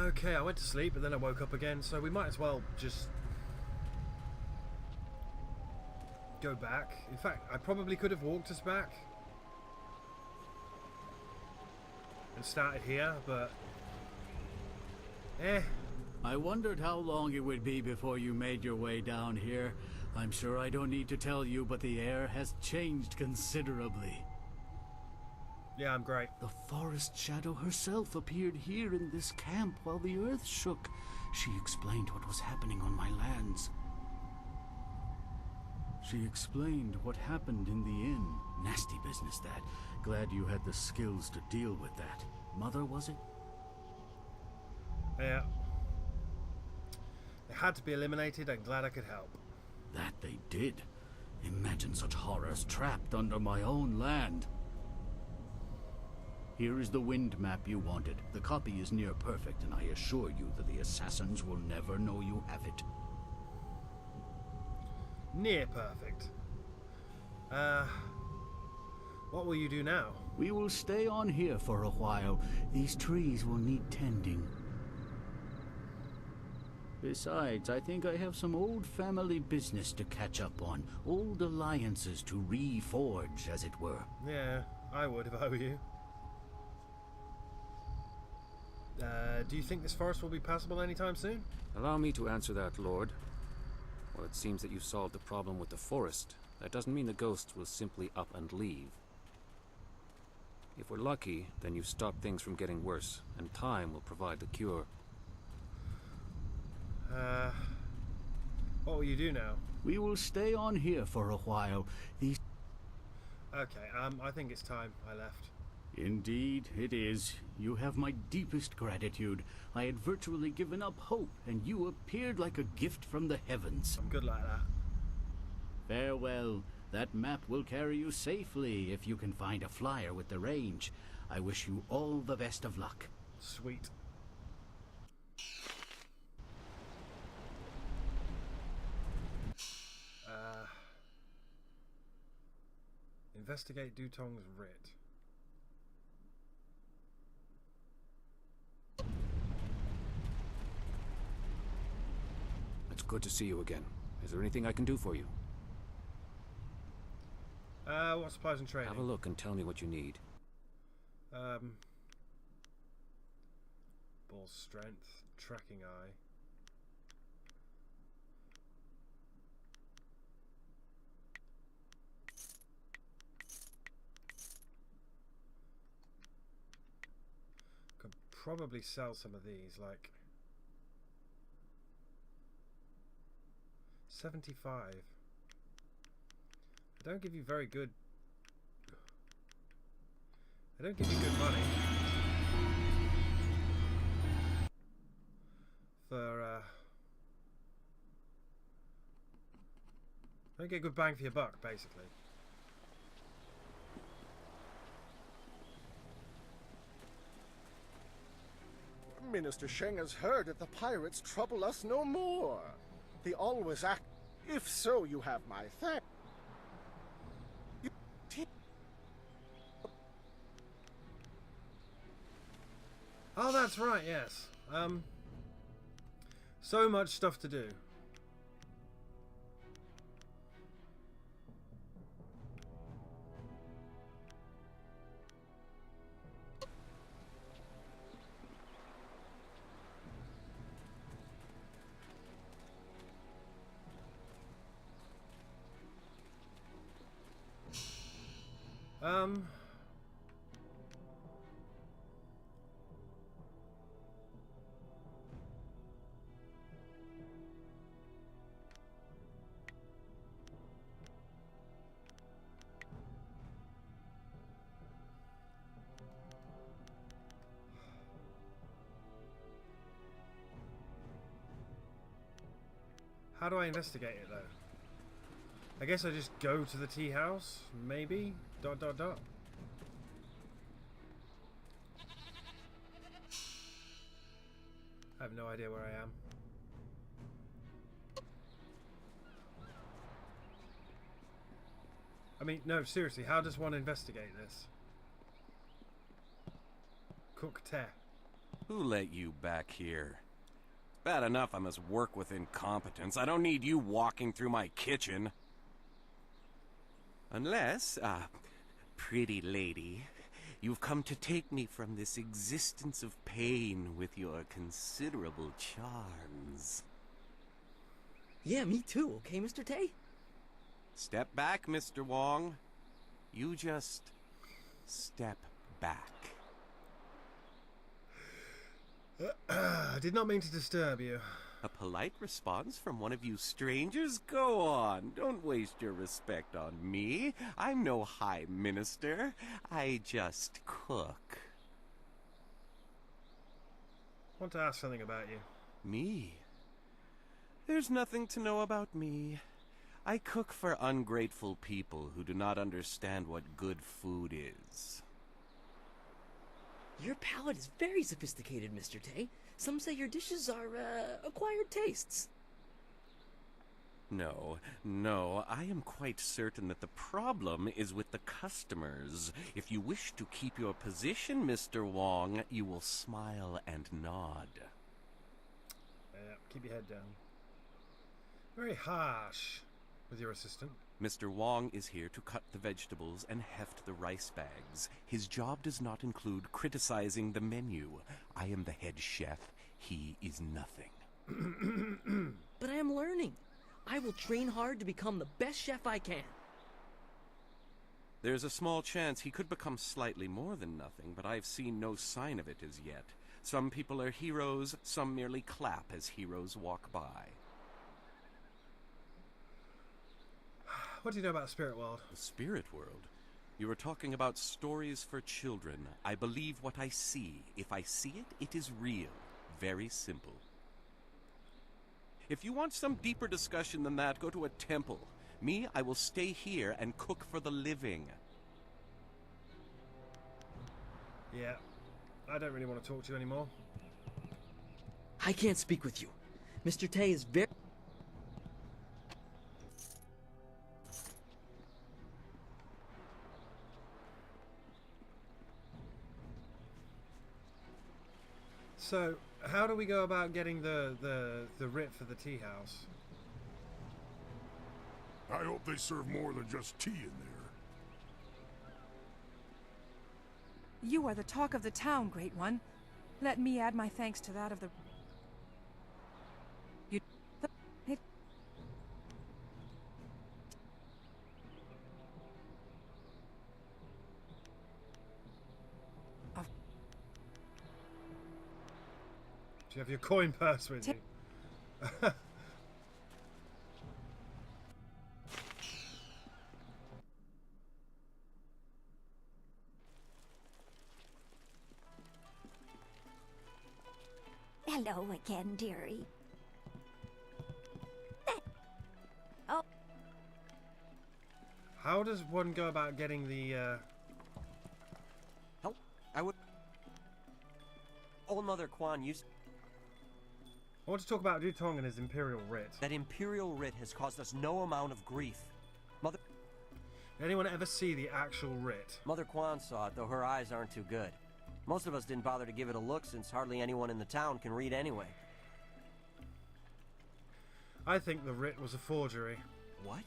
Okay, I went to sleep, but then I woke up again, so we might as well just go back. In fact, I probably could have walked us back and started here, but I wondered how long it would be before you made your way down here. I'm sure I don't need to tell you, but the air has changed considerably. Yeah, I'm great. The forest shadow herself appeared here in this camp while the earth shook. She explained what was happening on my lands. She explained what happened in the inn. Nasty business, that. Glad you had the skills to deal with that. Mother, was it? Yeah. They had to be eliminated. I'm glad I could help. That they did. Imagine such horrors trapped under my own land. Here is the wind map you wanted. The copy is near perfect, and I assure you that the assassins will never know you have it. Near perfect. What will you do now? We will stay on here for a while. These trees will need tending. Besides, I think I have some old family business to catch up on. Old alliances to reforge, as it were. Yeah, I would if I were you. Do you think this forest will be passable anytime soon? Allow me to answer that, Lord. Well, it seems that you solved the problem with the forest. That doesn't mean the ghosts will simply up and leave. If we're lucky, then you've stopped things from getting worse, and time will provide the cure. What will you do now? We will stay on here for a while. These... Okay, I think it's time I left. Indeed, it is. You have my deepest gratitude. I had virtually given up hope, and you appeared like a gift from the heavens. I'm good like that. Farewell. That map will carry you safely if you can find a flyer with the range. I wish you all the best of luck. Sweet. Investigate Dutong's writ. It's good to see you again. Is there anything I can do for you? What supplies and training? Have a look and tell me what you need. Ball strength, tracking eye. Could probably sell some of these, like 75. They don't give you very good. They don't give you good money for. Don't get good bang for your buck, basically. Minister Sheng has heard that the pirates trouble us no more. They always act. If so, you have my thanks. Oh, that's right, yes. So much stuff to do. How do I investigate it, though? I guess I just go to the tea house, maybe? ... I have no idea where I am. I mean, no, seriously, how does one investigate this? Cook te. Who let you back here? Bad enough I must work with incompetence. I don't need you walking through my kitchen. Unless, pretty lady, you've come to take me from this existence of pain with your considerable charms. Yeah, me too, okay, Mr. Tay? Step back, Mr. Wong. You just step back. I did not mean to disturb you. A polite response from one of you strangers? Go on, don't waste your respect on me. I'm no high minister. I just cook. I want to ask something about you. Me? There's nothing to know about me. I cook for ungrateful people who do not understand what good food is. Your palate is very sophisticated, Mr. Tay. Some say your dishes are, acquired tastes. No, I am quite certain that the problem is with the customers. If you wish to keep your position, Mr. Wong, you will smile and nod. Yeah, keep your head down. Very harsh with your assistant. Mr. Wong is here to cut the vegetables and heft the rice bags. His job does not include criticizing the menu. I am the head chef. He is nothing. But I am learning. I will train hard to become the best chef I can. There's a small chance he could become slightly more than nothing, but I've seen no sign of it as yet. Some people are heroes, some merely clap as heroes walk by. What do you know about the spirit world? The spirit world? You are talking about stories for children. I believe what I see. If I see it, it is real. Very simple. If you want some deeper discussion than that, go to a temple. Me, I will stay here and cook for the living. Yeah, I don't really want to talk to you anymore. I can't speak with you. Mr. Tay is very... So, how do we go about getting the writ for the tea house? I hope they serve more than just tea in there. You are the talk of the town, Great One. Let me add my thanks to that of the... You... It... Do you have your coin purse with you? Hello again, dearie. Oh. How does one go about getting the, Help? I would... Old Mother Quan used... I want to talk about Dutong and his Imperial Writ. That Imperial Writ has caused us no amount of grief. Did anyone ever see the actual writ? Mother Quan saw it, though her eyes aren't too good. Most of us didn't bother to give it a look since hardly anyone in the town can read anyway. I think the writ was a forgery. What?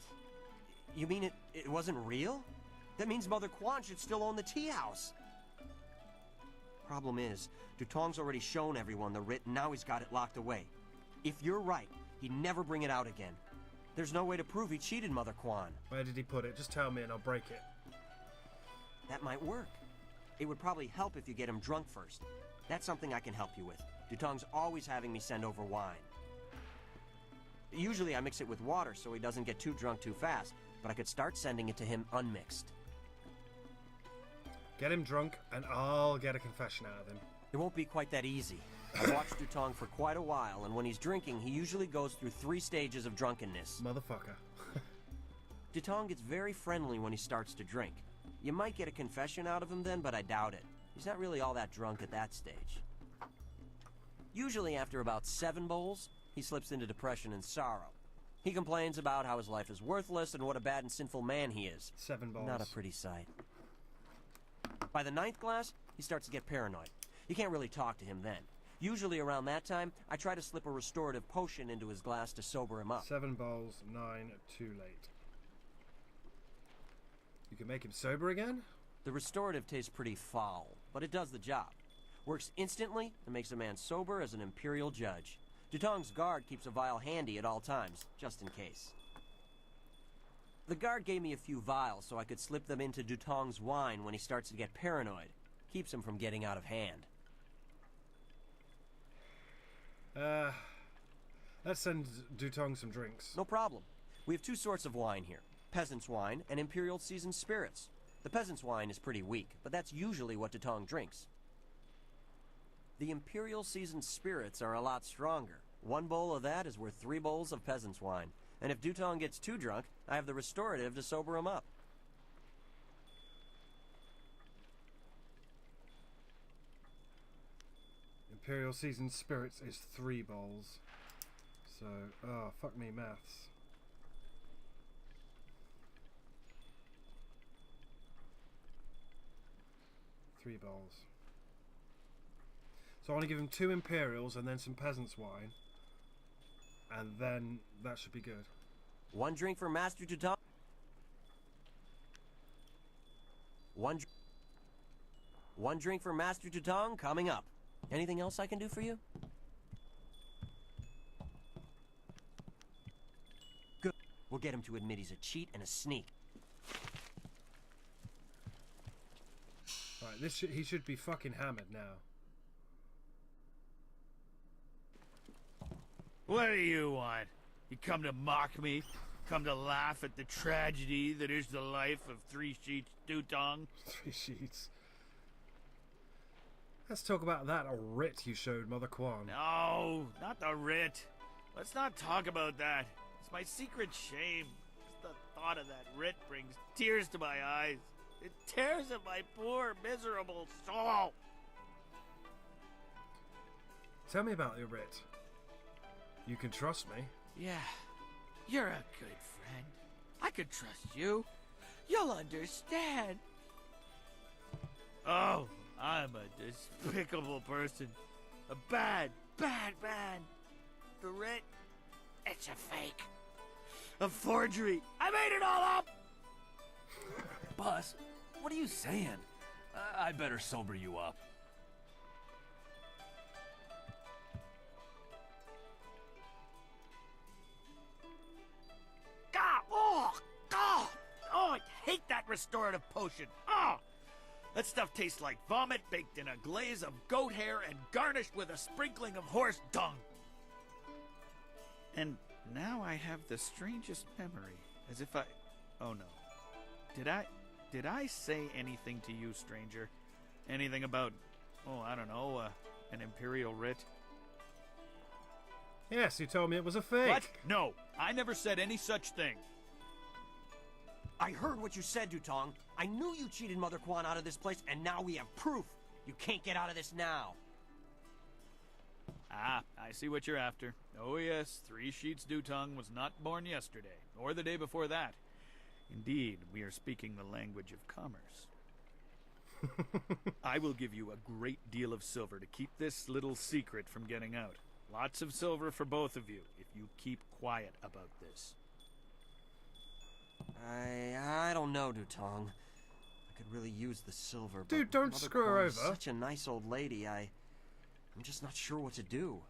You mean it wasn't real? That means Mother Quan should still own the tea house. Problem is, Dutong's already shown everyone the writ and now he's got it locked away. If you're right, he'd never bring it out again. There's no way to prove he cheated Mother Quan. Where did he put it? Just tell me and I'll break it. That might work. It would probably help if you get him drunk first. That's something I can help you with. Dutong's always having me send over wine. Usually I mix it with water so he doesn't get too drunk too fast, but I could start sending it to him unmixed. Get him drunk and I'll get a confession out of him. It won't be quite that easy. I've watched Dutong for quite a while, and when he's drinking, he usually goes through 3 stages of drunkenness. Motherfucker. Dutong gets very friendly when he starts to drink. You might get a confession out of him then, but I doubt it. He's not really all that drunk at that stage. Usually after about 7 bowls, he slips into depression and sorrow. He complains about how his life is worthless and what a bad and sinful man he is. 7 bowls. Not a pretty sight. By the 9th glass, he starts to get paranoid. You can't really talk to him then. Usually around that time, I try to slip a restorative potion into his glass to sober him up. 7 bowls, 9 too late. You can make him sober again? The restorative tastes pretty foul, but it does the job. Works instantly and makes a man sober as an imperial judge. Dutong's guard keeps a vial handy at all times, just in case. The guard gave me a few vials so I could slip them into Dutong's wine when he starts to get paranoid. Keeps him from getting out of hand. Let's send Dutong some drinks. No problem. We have 2 sorts of wine here. Peasant's wine and Imperial seasoned spirits. The peasant's wine is pretty weak, but that's usually what Dutong drinks. The Imperial seasoned spirits are a lot stronger. 1 bowl of that is worth 3 bowls of peasant's wine. And if Dutong gets too drunk, I have the restorative to sober him up. Imperial seasoned spirits is 3 bowls. So, oh, fuck me, maths. Three bowls. So I want to give him 2 Imperials and then some peasant's wine. And then that should be good. 1 drink for Master Dutong. One drink for Master Dutong coming up. Anything else I can do for you? Good. We'll get him to admit he's a cheat and a sneak. Right, he should be fucking hammered now. What do you want? You come to mock me? Come to laugh at the tragedy that is the life of 3 Sheets Dutong? 3 Sheets. Let's talk about that writ you showed Mother Quan. No, not the writ. Let's not talk about that. It's my secret shame. Just the thought of that writ brings tears to my eyes. It tears at my poor, miserable soul. Tell me about your writ. You can trust me. Yeah, you're a good friend. I could trust you. You'll understand. Oh, I'm a despicable person. A bad, bad man. The writ, it's a fake. A forgery. I made it all up! Boss, what are you saying? I better sober you up. Oh, I hate that restorative potion. Oh, that stuff tastes like vomit baked in a glaze of goat hair and garnished with a sprinkling of horse dung. And now I have the strangest memory, as if I... Oh no. Did I say anything to you, stranger? Anything about, I don't know, an imperial writ? Yes, you told me it was a fake. What? No, I never said any such thing. I heard what you said, Dutong. I knew you cheated Mother Quan out of this place, and now we have proof. You can't get out of this now. Ah, I see what you're after. Oh yes, 3 Sheets Dutong was not born yesterday, or the day before that. Indeed, we are speaking the language of commerce. I will give you a great deal of silver to keep this little secret from getting out. Lots of silver for both of you, if you keep quiet about this. I don't know, Dutong. I could really use the silver. Dude, but don't Mother screw her Quan is over. Such a nice old lady. I'm just not sure what to do.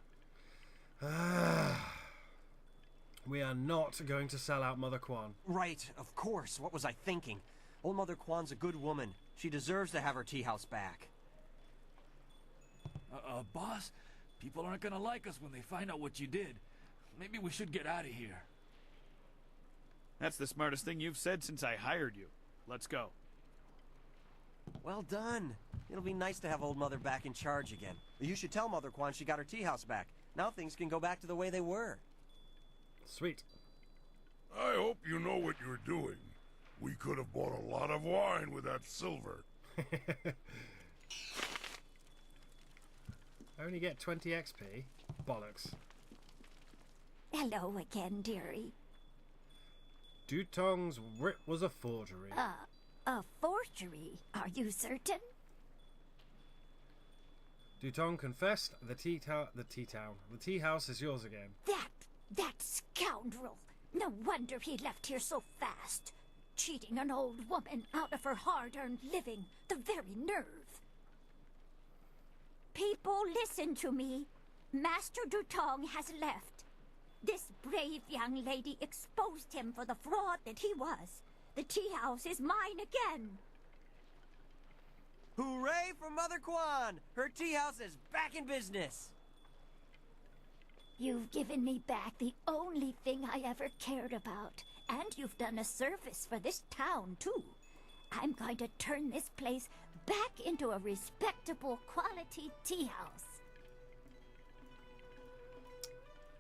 We are not going to sell out Mother Quan. Right, of course. What was I thinking? Old Mother Quan's a good woman. She deserves to have her tea house back. Boss, people aren't gonna like us when they find out what you did. Maybe we should get out of here. That's the smartest thing you've said since I hired you. Let's go. Well done. It'll be nice to have old Mother back in charge again. You should tell Mother Quan she got her tea house back. Now things can go back to the way they were. Sweet. I hope you know what you're doing. We could have bought a lot of wine with that silver. I only get 20 XP? Bollocks. Hello again, dearie. Dutong's writ was a forgery. A forgery? Are you certain? Dutong confessed. The tea house is yours again. That scoundrel! No wonder he left here so fast. Cheating an old woman out of her hard-earned living. The very nerve. People, listen to me. Master Dutong has left. This brave young lady exposed him for the fraud that he was. The tea house is mine again. Hooray for Mother Kwan! Her tea house is back in business. You've given me back the only thing I ever cared about. And you've done a service for this town, too. I'm going to turn this place back into a respectable quality tea house.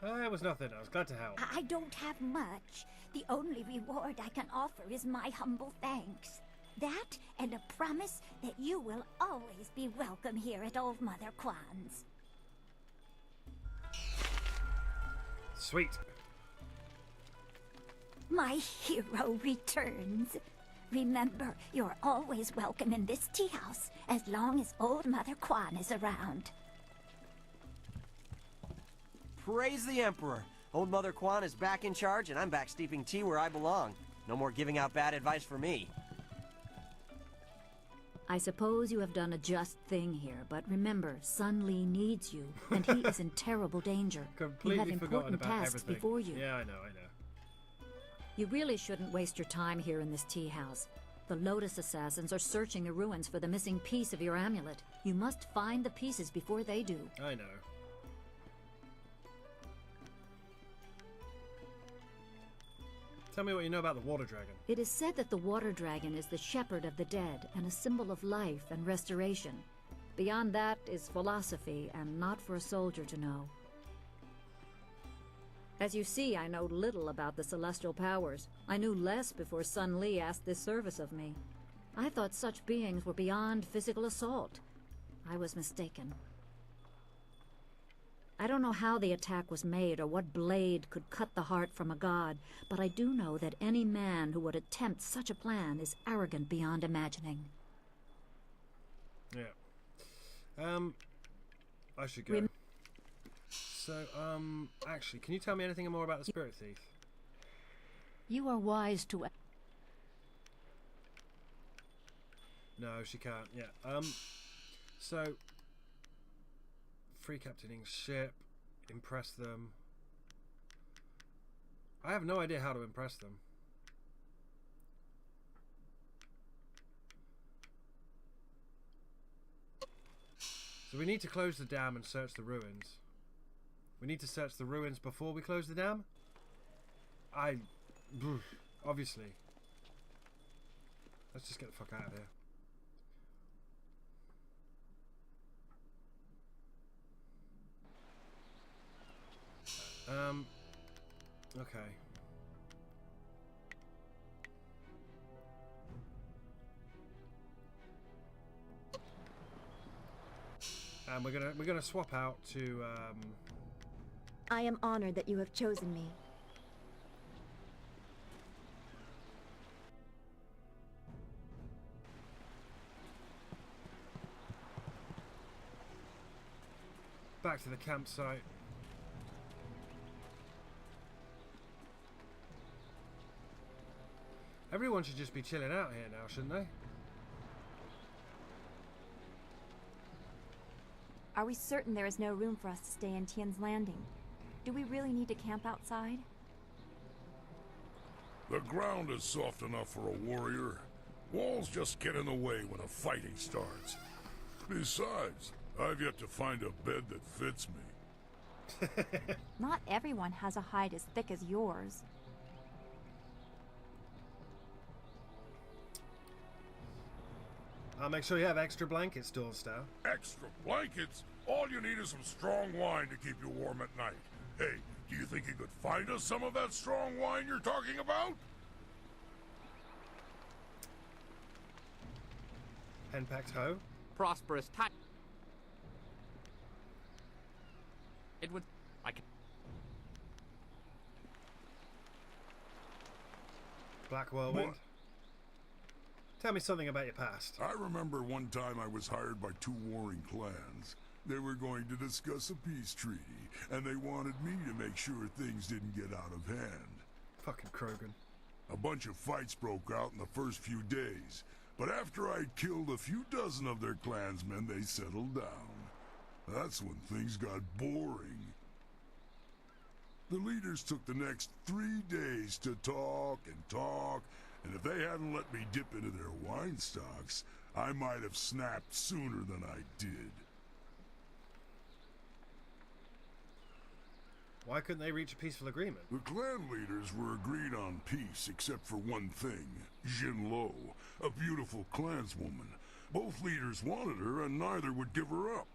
It was nothing. I was glad to help. I don't have much. The only reward I can offer is my humble thanks. That and a promise that you will always be welcome here at Old Mother Kwan's. Sweet. My hero returns. Remember, you're always welcome in this tea house as long as Old Mother Kwan is around. Praise the Emperor! Old Mother Kwan is back in charge, and I'm back steeping tea where I belong. No more giving out bad advice for me. I suppose you have done a just thing here, but remember, Sun Li needs you, and he is in terrible danger. Completely you have forgotten important about tasks everything. before you. Yeah, I know. You really shouldn't waste your time here in this tea house. The Lotus Assassins are searching the ruins for the missing piece of your amulet. You must find the pieces before they do. I know. Tell me what you know about the water dragon. It is said that the water dragon is the shepherd of the dead and a symbol of life and restoration. Beyond that is philosophy and not for a soldier to know. As you see, I know little about the celestial powers. I knew less before Sun Li asked this service of me. I thought such beings were beyond physical assault. I was mistaken. I don't know how the attack was made or what blade could cut the heart from a god, but I do know that any man who would attempt such a plan is arrogant beyond imagining. Yeah. I should go. So, actually, can you tell me anything more about the Spirit Thief? You are wise to... No, she can't. Yeah. So, free captaining ship, impress them. I have no idea how to impress them. So we need to close the dam and search the ruins. We need to search the ruins before we close the dam? Obviously. Let's just get the fuck out of here. Okay. And we're gonna swap out to I am honored that you have chosen me. back to the campsite. Everyone should just be chilling out here now, shouldn't they? Are we certain there is no room for us to stay in Tian's Landing? Do we really need to camp outside? The ground is soft enough for a warrior. Walls just get in the way when a fighting starts. Besides, I've yet to find a bed that fits me. Not everyone has a hide as thick as yours. I'll make sure you have extra blankets, Dornstow. Extra blankets? All you need is some strong wine to keep you warm at night. Hey, do you think you could find us some of that strong wine you're talking about? Henpecked hoe? Prosperous time. It would... I can... Black Whirlwind? What? Tell me something about your past. I remember one time I was hired by 2 warring clans. They were going to discuss a peace treaty, and they wanted me to make sure things didn't get out of hand. Fucking Krogan. A bunch of fights broke out in the first few days, but after I'd killed a few dozen of their clansmen, they settled down. That's when things got boring. The leaders took the next 3 days to talk, and if they hadn't let me dip into their wine stocks, I might have snapped sooner than I did. Why couldn't they reach a peaceful agreement? The clan leaders were agreed on peace, except for one thing. Jinlo, a beautiful clanswoman. Both leaders wanted her, and neither would give her up.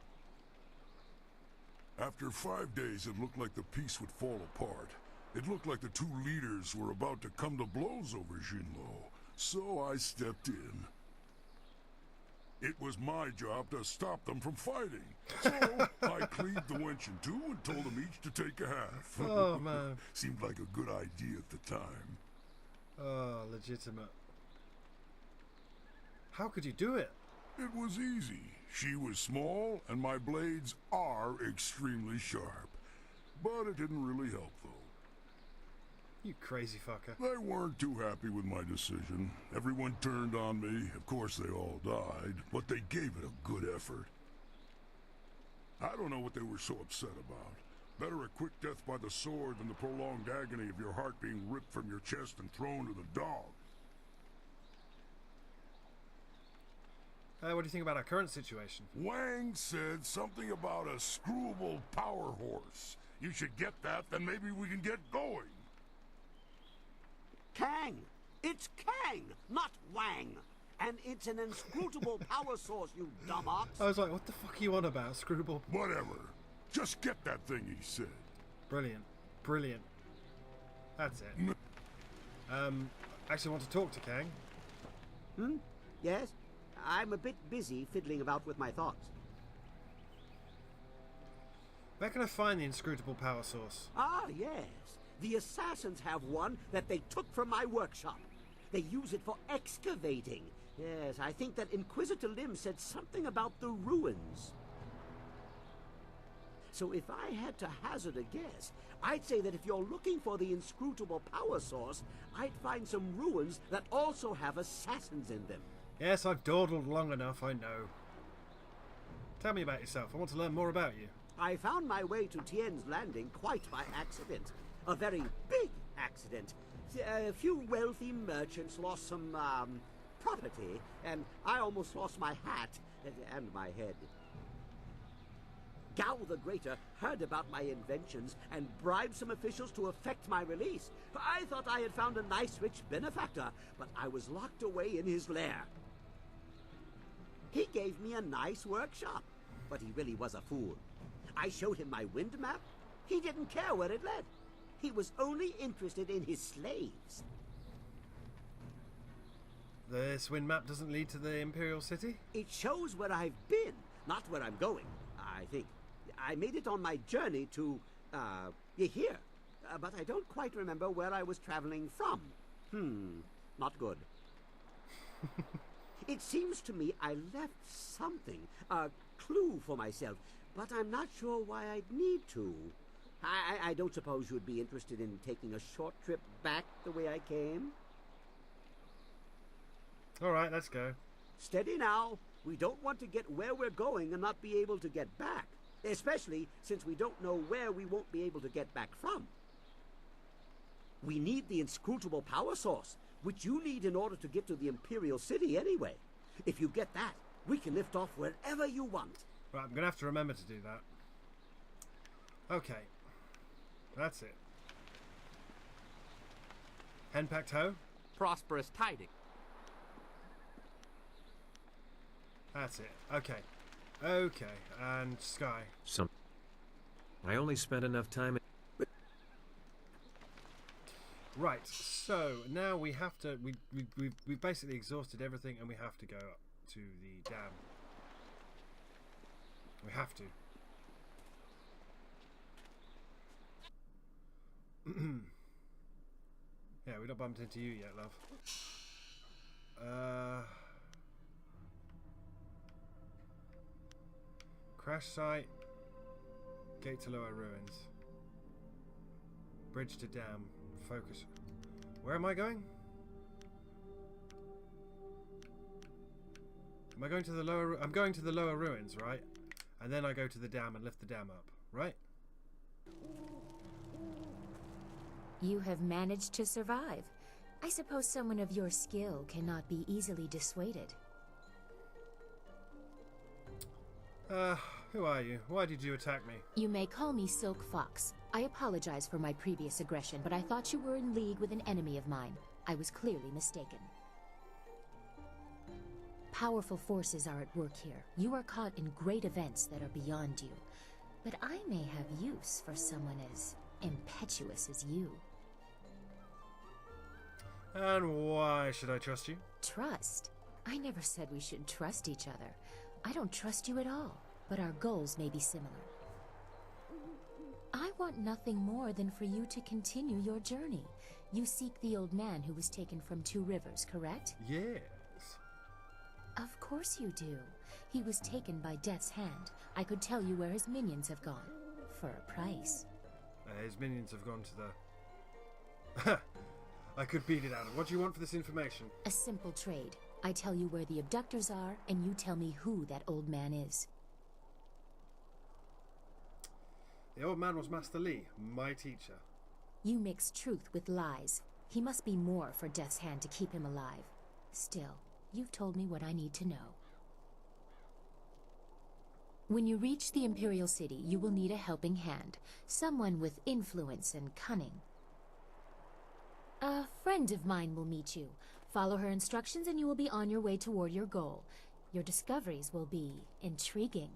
After 5 days, it looked like the peace would fall apart. It looked like the two leaders were about to come to blows over Jinlo, so I stepped in. It was my job to stop them from fighting. So I cleaved the wench in two and told them each to take a half. Oh, man. Seemed like a good idea at the time. Oh, legitimate. How could you do it? It was easy. She was small, and my blades are extremely sharp. But it didn't really help, though. You crazy fucker. They weren't too happy with my decision. Everyone turned on me. Of course, they all died, but they gave it a good effort. I don't know what they were so upset about. Better a quick death by the sword than the prolonged agony of your heart being ripped from your chest and thrown to the dogs. What do you think about our current situation? Wang said something about a screwable power horse. You should get that, then maybe we can get going. Kang! It's Kang, not Wang! And it's an inscrutable power source, you dumb ox! I was like, what the fuck are you on about, Screwball? Whatever. Just get that thing, he said. Brilliant. Brilliant. That's it. Actually want to talk to Kang. Yes? I'm a bit busy fiddling about with my thoughts. Where can I find the inscrutable power source? Ah, yes. The assassins have one that they took from my workshop. They use it for excavating. Yes, I think that Inquisitor Lim said something about the ruins. So if I had to hazard a guess, I'd say that if you're looking for the inscrutable power source, I'd find some ruins that also have assassins in them. Yes, I've dawdled long enough, I know. Tell me about yourself. I want to learn more about you. I found my way to Tien's Landing quite by accident. A very big accident. A few wealthy merchants lost some, property, and I almost lost my hat and my head. Gao the Greater heard about my inventions and bribed some officials to effect my release. I thought I had found a nice rich benefactor, but I was locked away in his lair. He gave me a nice workshop, but he really was a fool. I showed him my wind map. He didn't care where it led. He was only interested in his slaves. This wind map doesn't lead to the Imperial City? It shows where I've been, not where I'm going, I think. I made it on my journey to, here. But I don't quite remember where I was traveling from. Not good. It seems to me I left something, a clue for myself, but I'm not sure why I'd need to. I don't suppose you'd be interested in taking a short trip back the way I came? All right, let's go. Steady now. We don't want to get where we're going and not be able to get back. Especially since we don't know where we won't be able to get back from. We need the inscrutable power source, which you need in order to get to the Imperial City anyway. If you get that, we can lift off wherever you want. Right, I'm going to have to remember to do that. Okay. That's it. Henpecked hoe? Prosperous tidings. That's it. Okay. Okay. And Sky. I only spent enough time. Right. So now we have to. We've basically exhausted everything, and we have to go up to the dam. We have to. Yeah, we've not bumped into you yet, love. Crash site. Gate to lower ruins. Bridge to dam. Focus. Where am I going? Am I going to the lower... I'm going to the lower ruins, right? And then I go to the dam and lift the dam up, right? You have managed to survive. I suppose someone of your skill cannot be easily dissuaded. Who are you? Why did you attack me? You may call me Silk Fox. I apologize for my previous aggression, but I thought you were in league with an enemy of mine. I was clearly mistaken. Powerful forces are at work here. You are caught in great events that are beyond you. But I may have use for someone as impetuous as you. And why should I trust you? Trust? I never said we should trust each other. I don't trust you at all, but our goals may be similar. I want nothing more than for you to continue your journey. You seek the old man who was taken from Two Rivers, correct? Yes. Of course you do. He was taken by Death's Hand. I could tell you where his minions have gone. For a price. His minions have gone to the... I could beat it out of. What do you want for this information? A simple trade. I tell you where the abductors are, and you tell me who that old man is. The old man was Master Lee, my teacher. You mix truth with lies. He must be more for Death's Hand to keep him alive. Still, you've told me what I need to know. When you reach the Imperial City, you will need a helping hand. Someone with influence and cunning. A friend of mine will meet you. Follow her instructions and you will be on your way toward your goal. Your discoveries will be intriguing.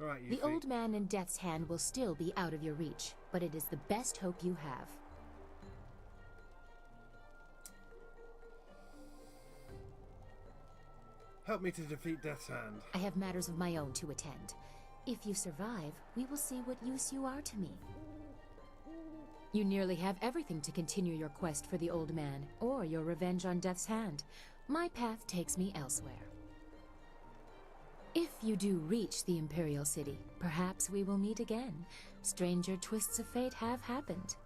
All right, the old man in Death's Hand will still be out of your reach, but it is the best hope you have. Help me to defeat Death's Hand. I have matters of my own to attend. If you survive, we will see what use you are to me. You nearly have everything to continue your quest for the old man, or your revenge on Death's Hand. My path takes me elsewhere. If you do reach the Imperial City, perhaps we will meet again. Stranger twists of fate have happened.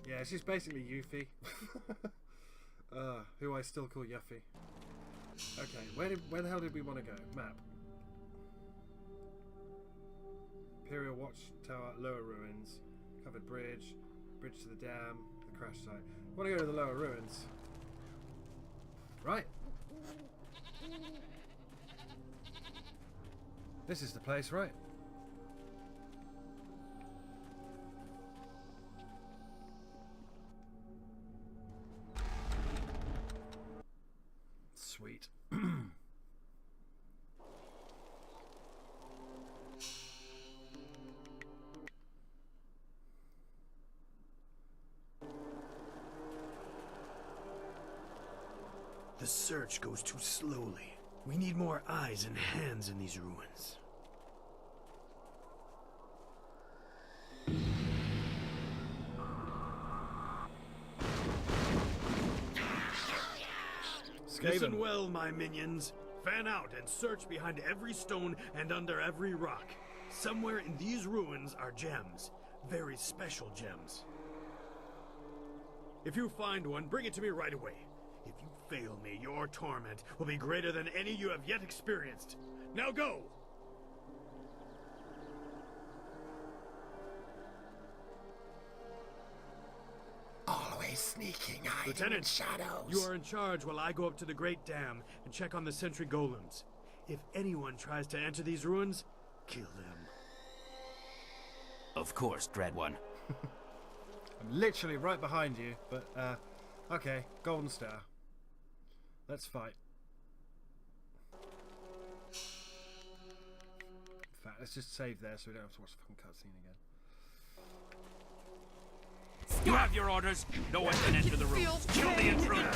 Yeah, she's basically Yuffie. Who I still call Yuffie. Okay, where the hell did we want to go? Map. Imperial Watchtower, lower ruins, covered bridge, bridge to the dam, the crash site. I want to go to the lower ruins. Right. This is the place, right? Sweet. The search goes too slowly. We need more eyes and hands in these ruins. Listen well, my minions. Fan out and search behind every stone and under every rock. Somewhere in these ruins are gems. Very special gems. If you find one, bring it to me right away. If you fail me, your torment will be greater than any you have yet experienced. Now go! Always sneaking, hiding Lieutenant, in shadows. You are in charge while I go up to the Great Dam and check on the sentry golems. If anyone tries to enter these ruins, kill them. Of course, Dread One. I'm literally right behind you, but, okay, Golden Star. Let's fight. In fact, let's just save there so we don't have to watch the fucking cutscene again. You have your orders. No one can enter the room. Kill the intruders.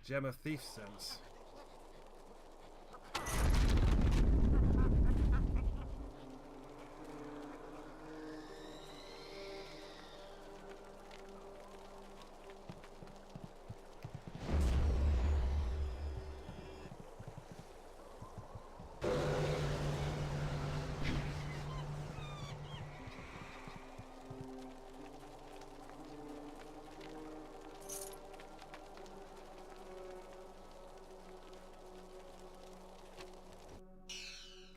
Gem of thief sense.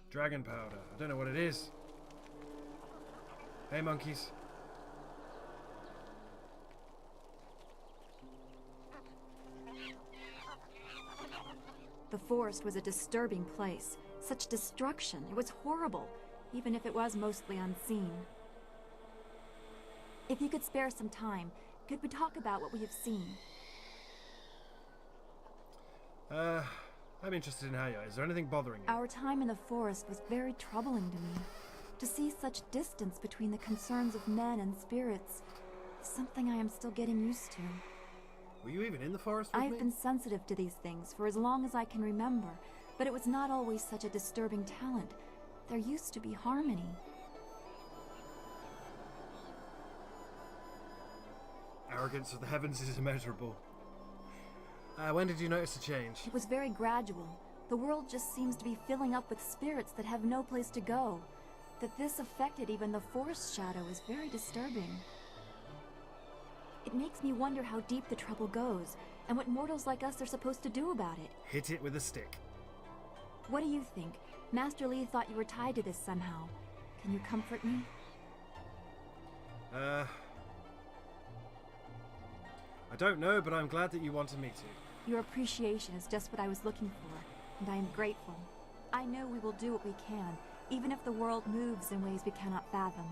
Dragon powder. I don't know what it is. Hey, monkeys. The forest was a disturbing place. Such destruction. It was horrible, even if it was mostly unseen. If you could spare some time, could we talk about what we have seen? I'm interested in how you are. Is there anything bothering you? Our time in the forest was very troubling to me. To see such distance between the concerns of men and spirits is something I am still getting used to. Were you even in the forest with me? I've been sensitive to these things for as long as I can remember, but it was not always such a disturbing talent. There used to be harmony. Arrogance of the heavens is immeasurable. When did you notice a change? It was very gradual. The world just seems to be filling up with spirits that have no place to go. That this affected even the forest shadow is very disturbing. It makes me wonder how deep the trouble goes, and what mortals like us are supposed to do about it. Hit it with a stick. What do you think? Master Li thought you were tied to this somehow. Can you comfort me? I don't know, but I'm glad that you wanted me to. Your appreciation is just what I was looking for, and I am grateful. I know we will do what we can, even if the world moves in ways we cannot fathom.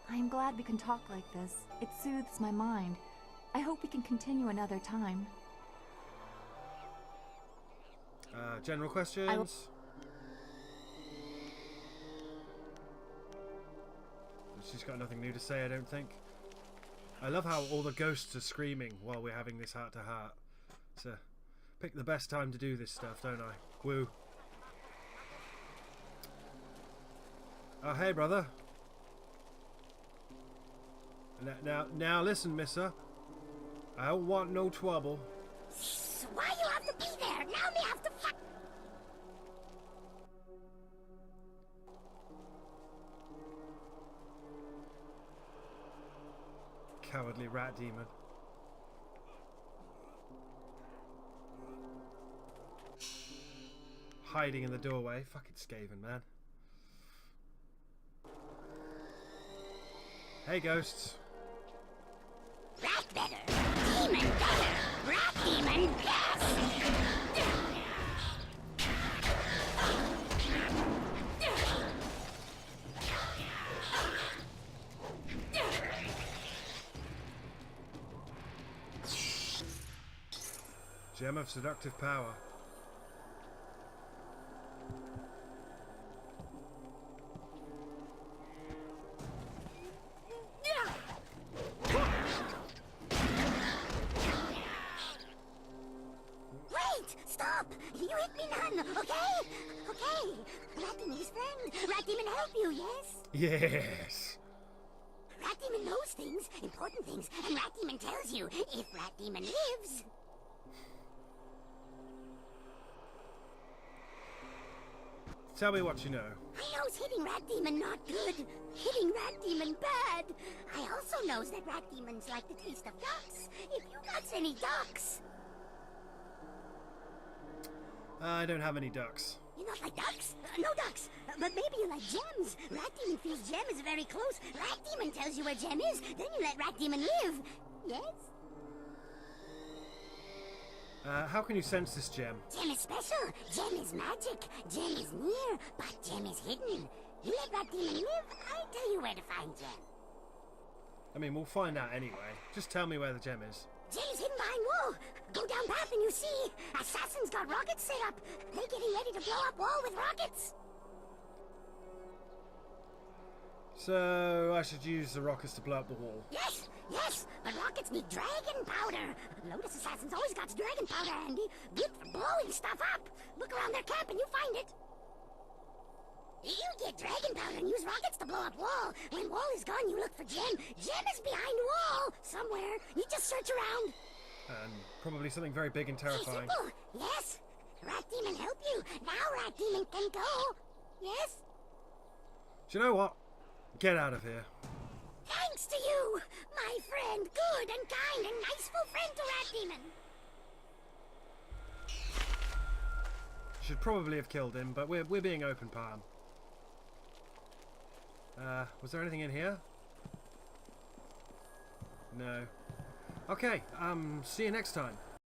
I am glad we can talk like this. It soothes my mind. I hope we can continue another time. General questions? She's got nothing new to say, I don't think. I love how all the ghosts are screaming while we're having this heart-to-heart. So, pick the best time to do this stuff, don't I? Woo. Oh, hey, brother. Now listen, missa. I don't want no trouble. Why you have to be there? Now me have to fuck. Cowardly rat demon. Hiding in the doorway. Fucking Skaven, man. Hey, ghosts. Rat better. Demon better. Rat demon best. Gem of seductive power. Wait! Stop! You hit me none, okay? Okay. Rat Demon is friend. Rat Demon help you, yes? Yes. Rat Demon knows things, important things, and Rat Demon tells you if Rat Demon lives. Tell me what you know. I knows hitting Rat Demon not good. Hitting Rat Demon bad. I also knows that Rat Demons like the taste of ducks. If you got any ducks. I don't have any ducks. You not like ducks? No ducks. But maybe you like gems. Rat Demon feels gem is very close. Rat Demon tells you where gem is. Then you let Rat Demon live. Yes? How can you sense this gem? Gem is special. Gem is magic. Gem is near, but gem is hidden. You let Rat Demon live, I tell you where to find gem. I mean, we'll find out anyway. Just tell me where the gem is. Gem is hidden behind wall. Go down path and you see. Assassins got rockets set up. They're getting ready to blow up wall with rockets. So I should use the rockets to blow up the wall. Yes, yes, but rockets need dragon powder. Lotus Assassin's always got dragon powder handy. Good for blowing stuff up. Look around their camp and you'll find it. You get dragon powder and use rockets to blow up wall. When wall is gone, you look for gem. Gem is behind wall somewhere. You just search around. And probably something very big and terrifying. Simple. Yes. Rat Demon help you. Now Rat Demon can go. Yes. Do you know what? Get out of here. Thanks to you, my friend. Good and kind and niceful friend to Rat Demon. Should probably have killed him, but we're being open palm. Was there anything in here? No. Okay, see you next time.